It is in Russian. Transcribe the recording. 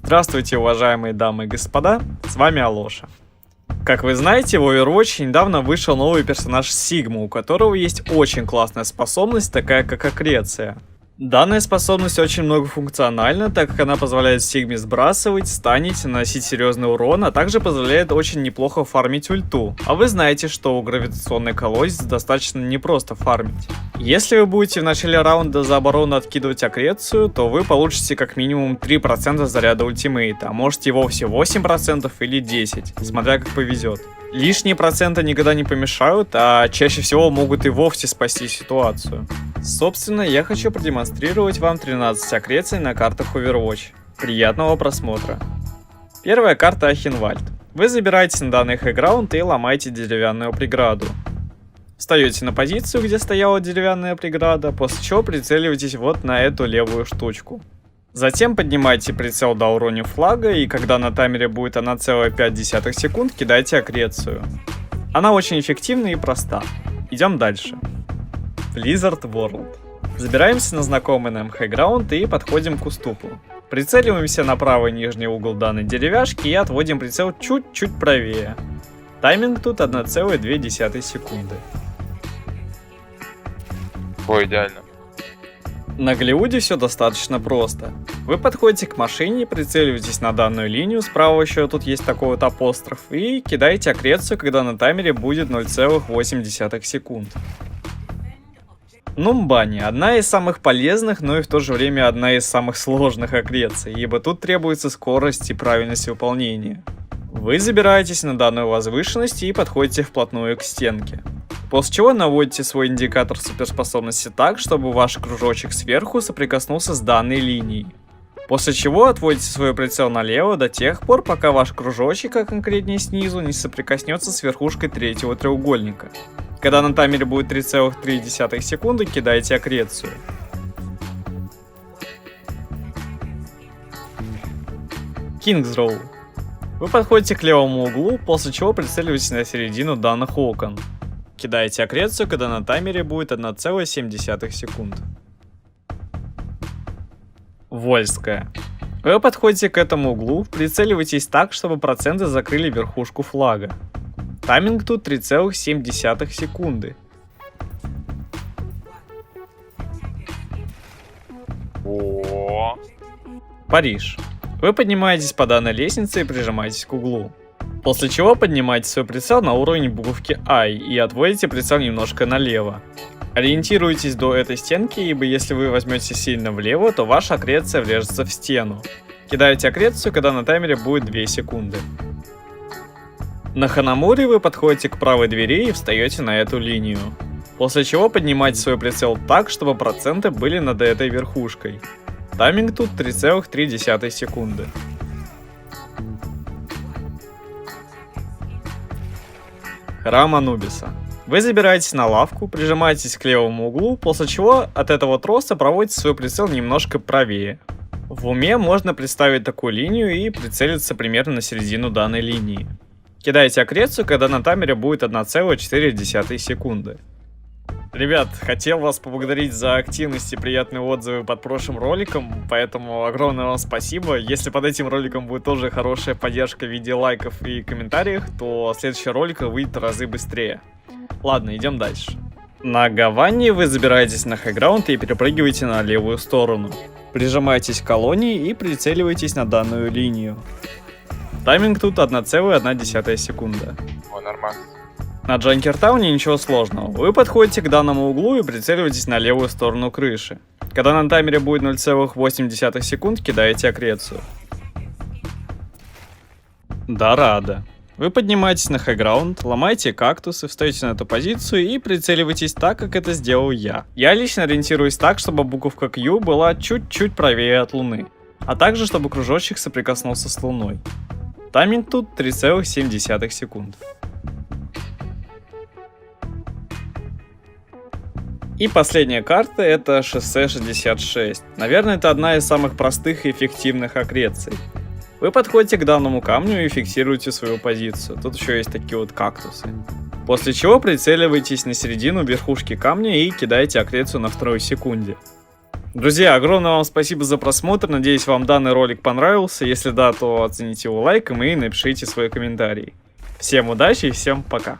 Здравствуйте, уважаемые дамы и господа, с вами Алоша. Как вы знаете, в Overwatch недавно вышел новый персонаж Сигма, у которого есть очень классная способность, такая как аккреция. Данная способность очень многофункциональна, так как она позволяет Сигме сбрасывать, станить, наносить серьезный урон, а также позволяет очень неплохо фармить ульту. А вы знаете, что у гравитационной колодец достаточно непросто фармить. Если вы будете в начале раунда за оборону откидывать аккрецию, то вы получите как минимум 3% заряда ультимейта, а можете и вовсе 8% или 10%, смотря как повезет. Лишние проценты никогда не помешают, а чаще всего могут и вовсе спасти ситуацию. Собственно, я хочу продемонстрировать вам 13 аккреций на картах Overwatch. Приятного просмотра. Первая карта Ахенвальд. Вы забираетесь на данный хайграунд и ломаете деревянную преграду. Встаете на позицию, где стояла деревянная преграда, после чего прицеливаетесь вот на эту левую штучку. Затем поднимайте прицел до уровня флага, и когда на таймере будет 1,5 секунд, кидайте аккрецию. Она очень эффективна и проста. Идем дальше. Blizzard World. Забираемся на знакомый нам хайграунд и подходим к уступу. Прицеливаемся на правый нижний угол данной деревяшки и отводим прицел чуть-чуть правее. Тайминг тут 1,2 секунды. Ой, идеально. На Голливуде все достаточно просто. Вы подходите к машине, прицеливаетесь на данную линию, справа еще тут есть такой вот апостроф, и кидаете аккрецию, когда на таймере будет 0,8 секунд. Нумбани – одна из самых полезных, но и в то же время одна из самых сложных аккреций, ибо тут требуется скорость и правильность выполнения. Вы забираетесь на данную возвышенность и подходите вплотную к стенке. После чего наводите свой индикатор суперспособности так, чтобы ваш кружочек сверху соприкоснулся с данной линией. После чего отводите свой прицел налево до тех пор, пока ваш кружочек, а конкретнее снизу, не соприкоснется с верхушкой третьего треугольника. Когда на таймере будет 3,3 секунды, кидайте аккрецию. King's Row. Вы подходите к левому углу, после чего прицеливаетесь на середину данных окон. Кидаете аккрецию, когда на таймере будет 1,7 секунд. Вольская. Вы подходите к этому углу, прицеливаетесь так, чтобы проценты закрыли верхушку флага. Тайминг тут 3,7 секунды. О. Париж. Вы поднимаетесь по данной лестнице и прижимаетесь к углу. После чего поднимаете свой прицел на уровень буковки I и отводите прицел немножко налево. Ориентируйтесь до этой стенки, ибо если вы возьмете сильно влево, то ваша аккреция врежется в стену. Кидаете аккрецию, когда на таймере будет 2 секунды. На Ханамуре вы подходите к правой двери и встаете на эту линию. После чего поднимаете свой прицел так, чтобы проценты были над этой верхушкой. Тайминг тут 3,3 секунды. Храм Анубиса. Вы забираетесь на лавку, прижимаетесь к левому углу, после чего от этого троса проводите свой прицел немножко правее. В уме можно представить такую линию и прицелиться примерно на середину данной линии. Кидаете аккрецию, когда на таймере будет 1,4 секунды. Ребят, хотел вас поблагодарить за активность и приятные отзывы под прошлым роликом, поэтому огромное вам спасибо. Если под этим роликом будет тоже хорошая поддержка в виде лайков и комментариев, то следующий ролик выйдет в разы быстрее. Ладно, идем дальше. На Гаване вы забираетесь на хайграунд и перепрыгиваете на левую сторону. Прижимаетесь к колонии и прицеливаетесь на данную линию. Тайминг тут 1,1 секунда. О, нормально. На Джанкертауне ничего сложного. Вы подходите к данному углу и прицеливаетесь на левую сторону крыши. Когда на таймере будет 0,8 секунд, кидаете аккрецию. Дорадо. Вы поднимаетесь на хайграунд, ломаете кактусы, встаете на эту позицию и прицеливаетесь так, как это сделал я. Я лично ориентируюсь так, чтобы буковка Q была чуть-чуть правее от Луны, а также чтобы кружочек соприкоснулся с Луной. Тайминг тут 3,7 секунд. И последняя карта — это шоссе 66. Наверное, это одна из самых простых и эффективных аккреций. Вы подходите к данному камню и фиксируете свою позицию. Тут еще есть такие вот кактусы. После чего прицеливаетесь на середину верхушки камня и кидаете аккрецию на 2 секунде. Друзья, огромное вам спасибо за просмотр. Надеюсь, вам данный ролик понравился. Если да, то оцените его лайком и напишите свой комментарий. Всем удачи и всем пока.